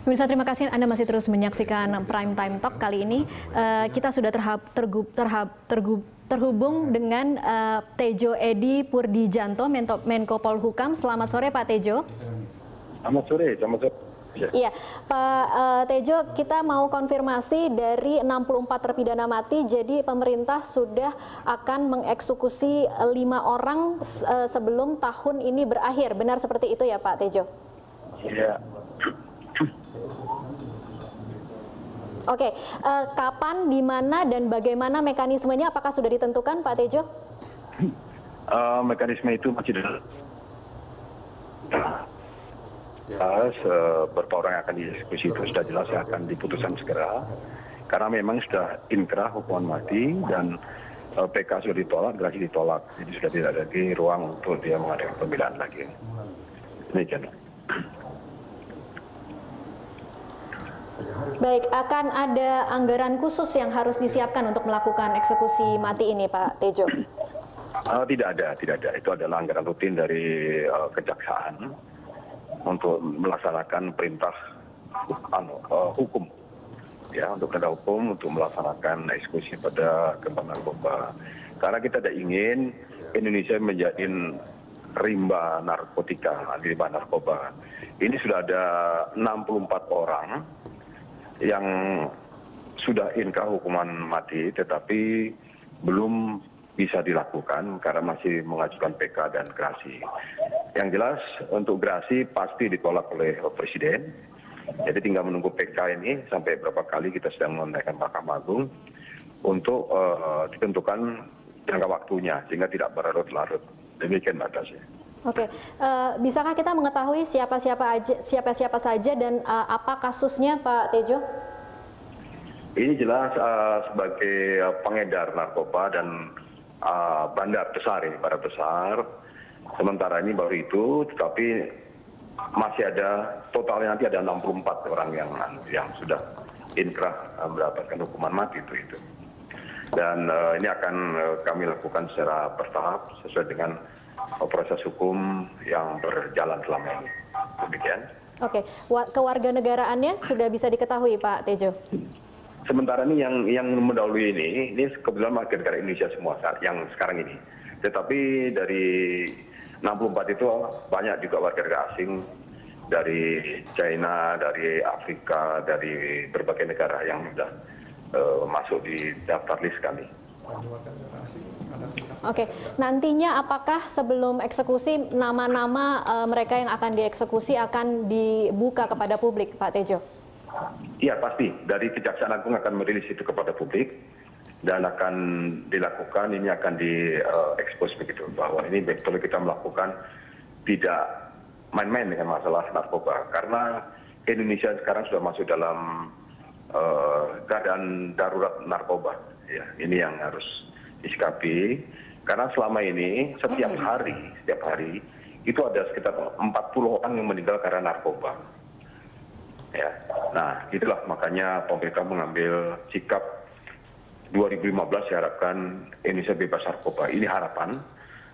Pemirsa, terima kasih Anda masih terus menyaksikan Prime Time Talk. Kali ini kita sudah terhubung dengan Tejo Edy Purdijanto, Menko Polhukam. Selamat sore Pak Tejo. Selamat sore. Iya, Pak Tejo, kita mau konfirmasi dari 64 terpidana mati, jadi pemerintah sudah akan mengeksekusi 5 orang sebelum tahun ini berakhir. Benar seperti itu ya Pak Tejo? Iya. Oke, kapan, di mana, dan bagaimana mekanismenya? Apakah sudah ditentukan Pak Tejo? Mekanisme itu masih dalam. Berapa orang yang akan dieksekusi itu sudah jelas akan diputuskan segera. Karena memang sudah inkrah hukuman mati dan PK sudah ditolak, gerasi ditolak. Jadi sudah tidak ada lagi ruang untuk dia mengadakan pembelaan lagi. Demikian. Baik, akan ada anggaran khusus yang harus disiapkan untuk melakukan eksekusi mati ini, Pak Tejo? Tidak ada. Itu adalah anggaran rutin dari kejaksaan untuk melaksanakan perintah hukum, ya, untuk perintah hukum untuk melaksanakan eksekusi pada korban narkoba. Karena kita tidak ingin Indonesia menjadi rimba narkotika, rimba narkoba. Ini sudah ada 64 orang yang sudah inkrah hukuman mati, tetapi belum bisa dilakukan karena masih mengajukan PK dan gerasi. Yang jelas untuk gerasi pasti ditolak oleh Presiden. Jadi tinggal menunggu PK ini sampai berapa kali kita sedang menaikkan Mahkamah Agung untuk ditentukan jangka waktunya sehingga tidak berlarut-larut. Demikian Mbak Tasya. Oke, bisakah kita mengetahui siapa saja dan apa kasusnya Pak Tejo? Ini jelas sebagai pengedar narkoba dan bandar besar ini, bandar besar. Sementara ini baru itu, tetapi masih ada totalnya nanti ada 64 orang yang sudah inkrah mendapatkan hukuman mati itu. Dan ini akan kami lakukan secara bertahap sesuai dengan proses hukum yang berjalan selama ini. Demikian. Oke, kewarganegaraannya sudah bisa diketahui Pak Tejo? Sementara ini yang mendahului ini kebetulan warga negara Indonesia semua yang sekarang ini. Tetapi dari 64 itu banyak juga warga negara asing dari China, dari Afrika, dari berbagai negara yang sudah masuk di daftar list kami. Oke, nantinya apakah sebelum eksekusi nama-nama mereka yang akan dieksekusi akan dibuka kepada publik, Pak Tejo? Iya pasti, dari Kejaksaan Agung akan merilis itu kepada publik dan akan dilakukan, ini akan diekspos begitu, bahwa ini betul kita melakukan tidak main-main dengan masalah narkoba. Karena Indonesia sekarang sudah masuk dalam keadaan darurat narkoba. Ya, ini yang harus disikapi, karena selama ini setiap hari itu ada sekitar 40 orang yang meninggal karena narkoba. Ya, nah itulah makanya pemerintah mengambil sikap 2015 diharapkan Indonesia bebas narkoba. Ini harapan,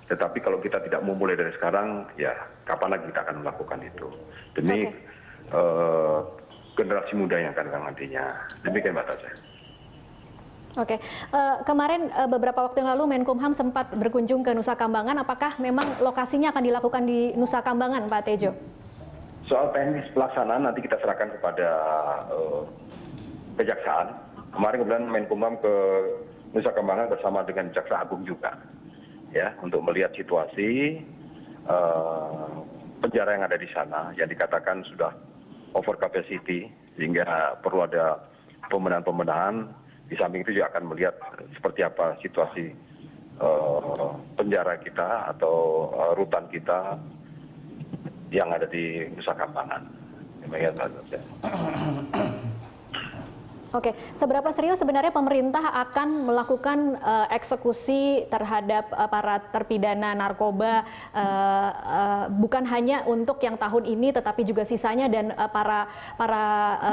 tetapi kalau kita tidak mau mulai dari sekarang, ya kapan lagi kita akan melakukan itu demi generasi muda yang akan datang nantinya. Demikian Mbak Tasya. Oke, kemarin beberapa waktu yang lalu Menkumham sempat berkunjung ke Nusa Kambangan. Apakah memang lokasinya akan dilakukan di Nusa Kambangan, Pak Tejo? Soal teknis pelaksanaan nanti kita serahkan kepada Kejaksaan. Kemarin kemudian Menkumham ke Nusa Kambangan bersama dengan Jaksa Agung juga, ya, untuk melihat situasi penjara yang ada di sana, yang dikatakan sudah over capacity, sehingga perlu ada pembenahan. Di samping itu juga akan melihat seperti apa situasi penjara kita atau rutan kita yang ada di Nusa Kambangan. Demikian Pak. Oke, seberapa serius sebenarnya pemerintah akan melakukan eksekusi terhadap para terpidana narkoba, bukan hanya untuk yang tahun ini, tetapi juga sisanya dan para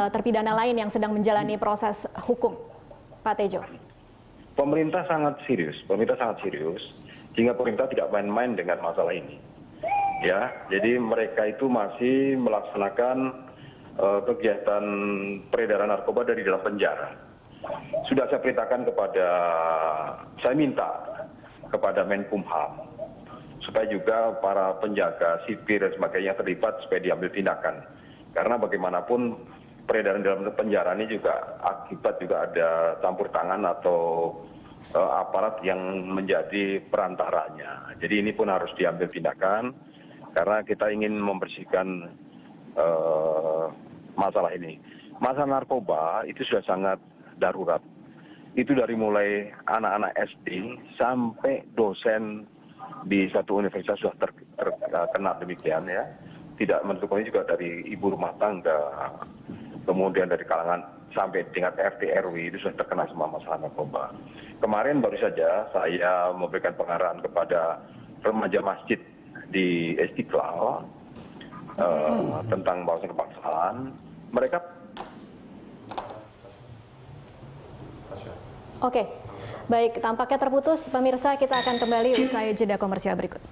terpidana lain yang sedang menjalani proses hukum, Pak Tejo? Pemerintah sangat serius, sehingga pemerintah tidak main-main dengan masalah ini. Ya, jadi mereka itu masih melaksanakan kegiatan peredaran narkoba dari dalam penjara. Sudah saya perintahkan saya minta kepada Menkumham supaya juga para penjaga sipir dan sebagainya terlibat supaya diambil tindakan. Karena bagaimanapun peredaran dalam penjara ini juga akibat juga ada campur tangan atau aparat yang menjadi perantaranya. Jadi ini pun harus diambil tindakan karena kita ingin membersihkan masalah ini. Masalah narkoba itu sudah sangat darurat. Itu dari mulai anak-anak SD sampai dosen di satu universitas sudah terkena demikian ya. Tidak menentukan juga dari ibu rumah tangga, kemudian dari kalangan sampai tingkat RT RW itu sudah terkena semua masalah narkoba. Kemarin baru saja saya memberikan pengarahan kepada remaja masjid di Istiqlal tentang bahasa kebangsaan. Mereka Oke, baik, tampaknya terputus. Pemirsa, kita akan kembali usai jeda komersial berikut.